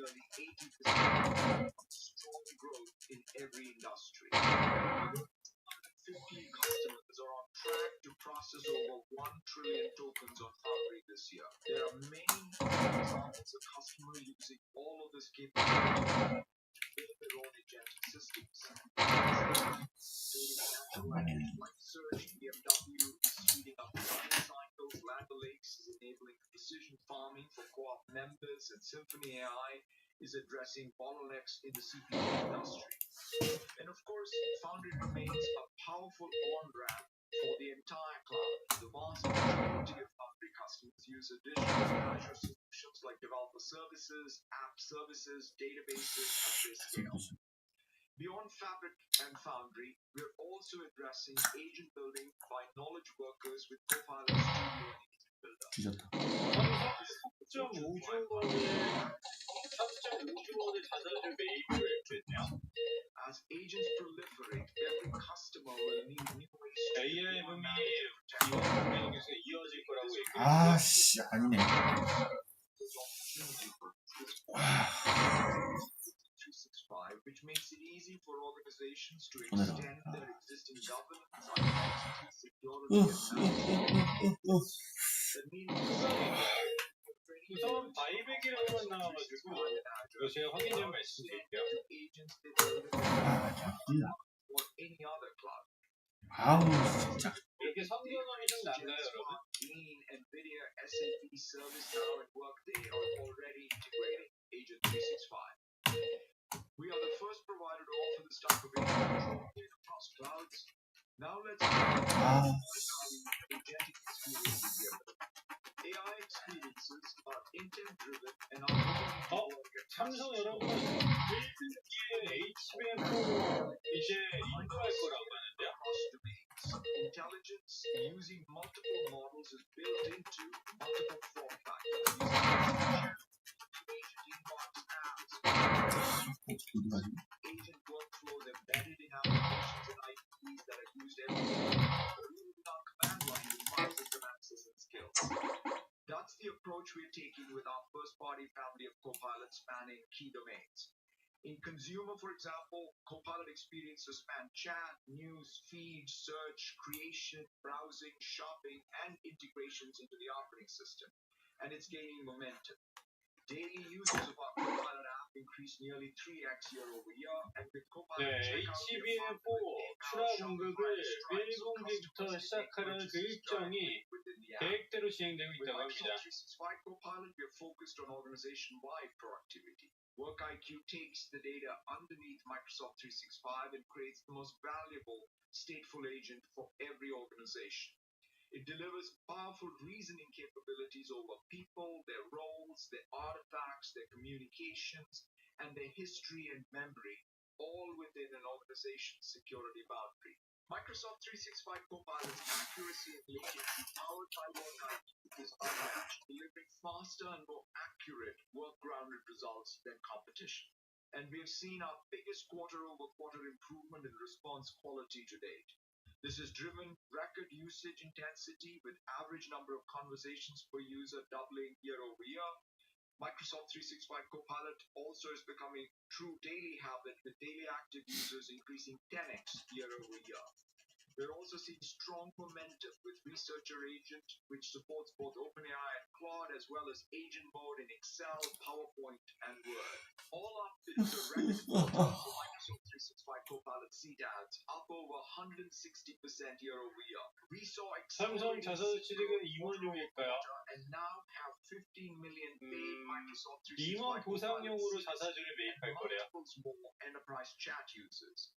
nearly 80% strong growth in every industry. 50 customers are on track to process over 1 trillion tokens on Foundry this year. There are many examples of customers using all of this capability to build their own agentic systems. Like Search, BMW is speeding up design cycles, Land Lakes is enabling precision farming for co-op members, and Symphony AI is addressing bottlenecks in the CPU industry. And of course, Foundry remains a powerful on-ramp for the entire cloud. The vast majority of Foundry customers use additional Azure solutions like developer services, app services, databases at this scale. Beyond Fabric and Foundry, we're also addressing agent building by knowledge workers with Copilot Studio and Agent Builder. 3.5조 원의 자산을 매입을 했네요. As agents proliferate, every customer will need new ways to AI 붐이 이번 분기에서 이어질 거라고 얘기해요. 아씨 아니네. Which makes it easy for organizations to extend their existing governance, identity, security, and management. That means 우선 바이백이라고만 나와가지고 이거 제가 확인 좀 말씀드릴게요. or any other cloud. 아우 진짜. 이렇게 성경음이 좀 나나요, 여러분? NVIDIA, SAP, ServiceNow, and Workday are already integrating Agent 365. We are the first provider to offer this type of agent across clouds. Now let's agentic experiences here. AI experiences are intent-driven and are 삼성 여러분 1분기에 HBM4 이제 인도할 거라고 하는데요. Intelligence using multiple models is built into multiple form factors. Agent workflows embedded in applications and IPs that are used every day, or even on command line with file system access and skills. That's the approach we're taking with our first-party family of Copilots spanning key domains. In consumer, for example, Copilot experiences span chat, news, feed, search, creation, browsing, shopping, and integrations into the operating system. And it's gaining momentum. Daily users of our Copilot app increased nearly 3x year over year, and with Copilot HBM4 출하 공급을 1분기부터 시작하려는 그 일정이 계획대로 진행되고 있다고 합니다. Copilot, we are focused on organization-wide productivity. WorkIQ takes the data underneath Microsoft 365 and creates the most valuable stateful agent for every organization. It delivers powerful reasoning capabilities over people, their roles, their artifacts, their communications, and their history and memory, all within an organization's security boundary. Microsoft 365 Copilot's accuracy and latency powered by WorkIQ is unmatched, delivering faster and more accurate work-grounded results than competition. And we have seen our biggest quarter-over-quarter improvement in response quality to date. This has driven record usage intensity with average number of conversations per user doubling year over year. Microsoft 365 Copilot also is becoming a true daily habit with daily active users increasing 10x year over year. We're also seeing strong momentum with Researcher Agent, which supports both OpenAI and Claude, as well as agent mode in Excel, PowerPoint, and Word. All up, it's a record quarter for Microsoft 365 Copilot CDADs, up over 160% year over year. We saw 삼성 자사주 취득은 임원용일까요? and now have 15 million paid Microsoft 365 임원 보상용으로 자사주를 매입할 거래요. more enterprise chat users.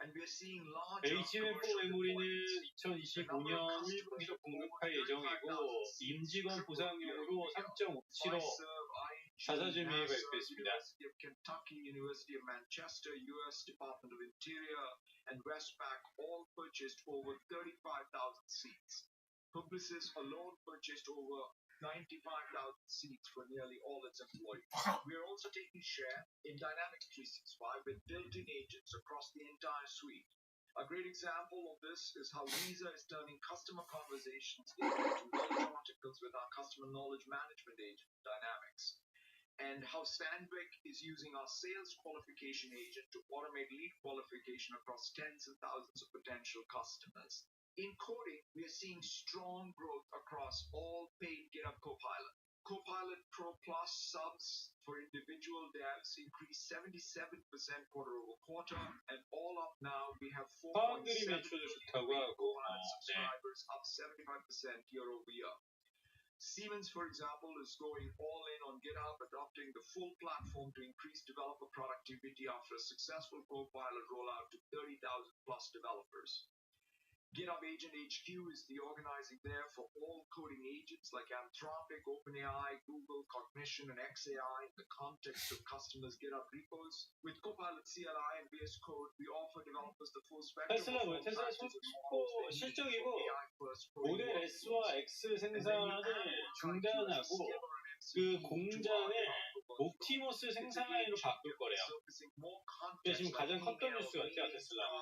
And we're seeing large HBM4 메모리는 2025년 1분기로 공급할 예정이고 임직원 보상용으로 3.57억 자사주 매입을 발표했습니다. University of Kentucky, University of Manchester, U.S. Department of Interior, and Westpac all purchased over 35,000 seats. Publicis alone purchased over 95,000 seats for nearly all its employees. We are also taking share in Dynamics 365 with built-in agents across the entire suite. A great example of this is how Visa is turning customer conversations into knowledge articles with our customer knowledge management agent, Dynamics. and how Sandvik is using our sales qualification agent to automate lead qualification across tens of thousands of potential customers. In coding, we are seeing strong growth across all paid GitHub Copilot. Copilot Pro Plus subs for individual devs increased 77% quarter over quarter, and all up now we have 4.7 million Copilot subscribers, up 75% year over year. Siemens, for example, is going all in on GitHub, adopting the full platform to increase developer productivity after a successful Copilot rollout to 30,000 plus developers. GitHub Agent HQ is the organizing there for all coding agents like Anthropic, OpenAI, Google, Cognition, and XAI in the context of customers' GitHub repos. With Copilot CLI and VS Code, we offer developers the full spectrum of 테슬라 실적이고 모델 S와 X 생산을 중단하고 그 공장을 옵티머스 생산 라인으로 바꿀 거래요. 이게 지금 가장 컸던 뉴스 같아요, 테슬라는.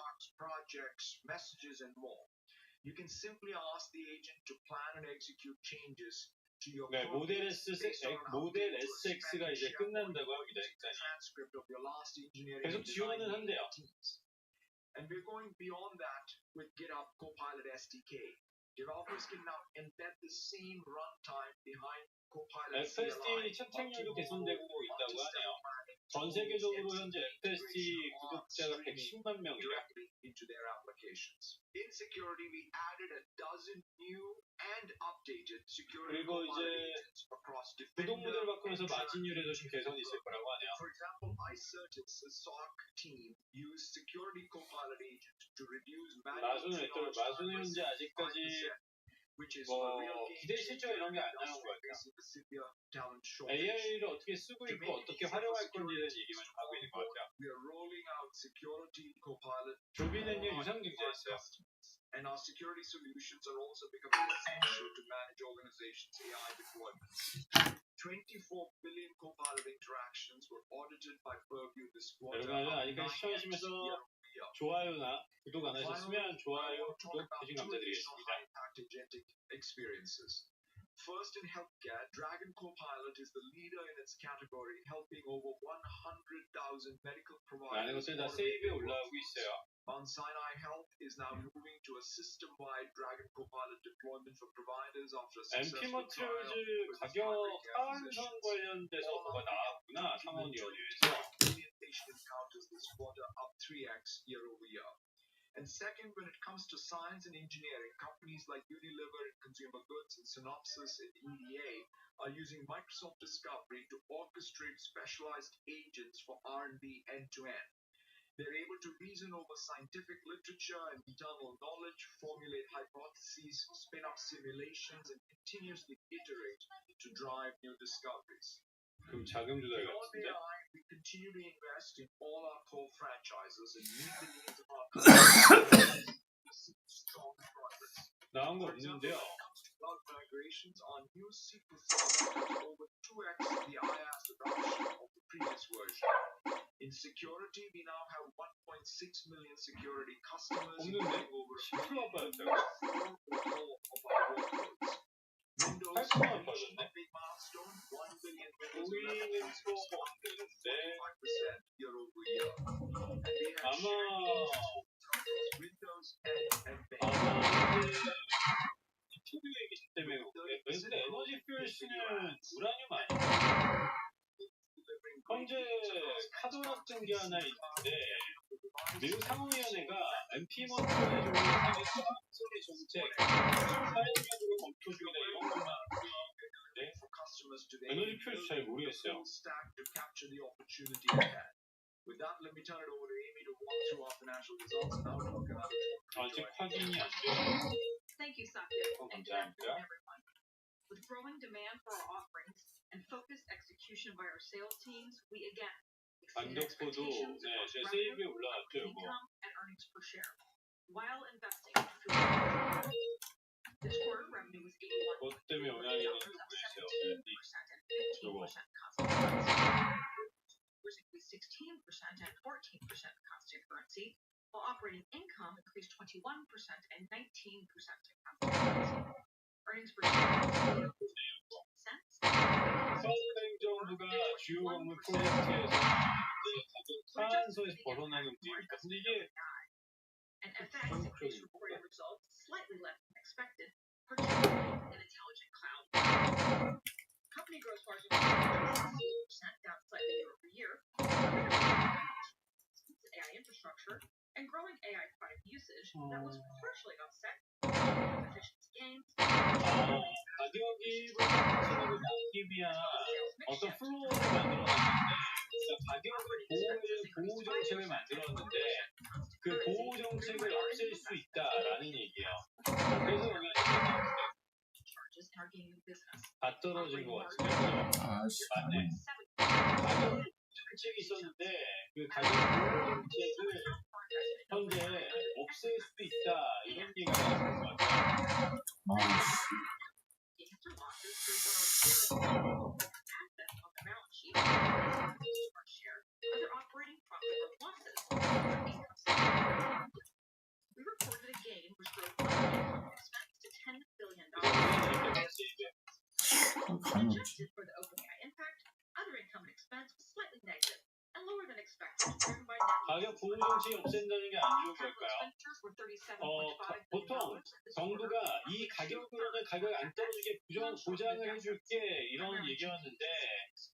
You can simply ask the agent to plan and execute changes to your 네, 모델 SX가 이제 끝난다고 합니다. 계속 지원은 한대요. And we're going beyond that with GitHub Copilot SDK. Developers can now embed the same runtime behind Copilot FSD 채택률도 개선되고 있다고 하네요. 전 세계적으로 현재 FSD 구독자가 110만 명이래요. Into their applications. In security, we added a dozen new and updated security agents across 구독 모델 바꾸면서 마진율에도 좀 개선이 있을 거라고 하네요. For example, iCertis, the SOC team, used security copilot agent to reduce 마수는 이제 아직까지 기대 실적 이런 게 안 나온 것 같아요. AI를 어떻게 쓰고 있고 어떻게 활용할 건지에 대한 얘기만 좀 하고 있는 것 같아요. 조비는요 유상증자했어요. And our security solutions are also becoming essential to manage organizations' AI deployment. 24 billion Copilot interactions were audited by Purview this quarter. 여러분 아직까지 시청하시면서 좋아요나 구독 안 하셨으면 좋아요, 구독 해주신 감사드리겠습니다. Experiences. First in healthcare, Dragon Copilot is the leader in its category, helping over 100,000 medical providers. 많은 것들이 다 세이브에 올라오고 있어요. Mount Sinai Health is now moving to a system-wide Dragon Copilot deployment for providers after a successful trial. 가격 하한선 관련돼서 뭐가 나왔구나, 상원위원회에서. Patient encounters this quarter up 3x year over year. And second, when it comes to science and engineering, companies like Unilever in consumer goods and Synopsys in EDA are using Microsoft Discovery to orchestrate specialized agents for R&D end-to-end. They're able to reason over scientific literature and internal knowledge, formulate hypotheses, spin up simulations, and continuously iterate to drive new discoveries. 그럼 자금 조달 같은데? We continue to invest in all our core franchises and meet the needs of our customers. Strong progress. 나온 거 없는데요. Cloud migrations on new SQL servers over 2x the IaaS adoption of the previous version. In security, we now have 1.6 million security customers using over 1 million of our workloads. Windows reached a big milestone, 1 billion Windows 11 users, 45% year over year. And we have shared Windows and Base. TV가 있기 때문에 근데 에너지 퓨어스는 우라늄 아니에요. 현재 카드락 등기 하나 있는데 미국 상원위원회가 MP1 소리 정책 18년으로 검토 중이다 이런 것만 하는데 에너지 퓨어스 잘 모르겠어요. With that, let me turn it over to Amy to walk through our financial results and outlook. 아직 확인이 안 돼요. Thank you, Satya, and good afternoon, everyone. With growing demand for our offerings and focused execution by our sales teams, we again exceeded expectations across revenue, income, and earnings per share, while investing to fuel growth. This quarter, revenue was $81 million, up 17% and 15% constant currency. Increased 16% and 14% constant currency, while operating income increased 21% and 19% in constant currency. Earnings per share was $0.08. 정부가 주요 건물 프로젝트에서 사안소에서 벗어나는 움직임입니다. 근데 이게 And FX increased reported results slightly less than expected, particularly in intelligent cloud. Company gross margin was 6%, down slightly year over year. AI infrastructure and growing AI product usage that was partially offset by efficiency gains. 가격이 낮기 위한 어떤 플로어를 만들어놨는데 가격을 보호 정책을 만들었는데 그 보호 정책을 없앨 수 있다라는 얘기예요. 그래서 여기 다 떨어진 것 같은데 맞네. 가격 정책이 있었는데 그 가격 보호 정책을 현재 없앨 수도 있다 이런 얘기가 나온 것 같아요. Other operating profit or losses. We reported a gain which drove other income expense to $10 billion. Adjusted for the OpenAI impact, other income and expense was slightly negative and lower than expected, driven by net 가격 보호 정책이 없앤다는 게 안 좋은 걸까요? 보통 정부가 이 가격으로는 가격 안 떨어지게 보장을 해줄게 이런 얘기였는데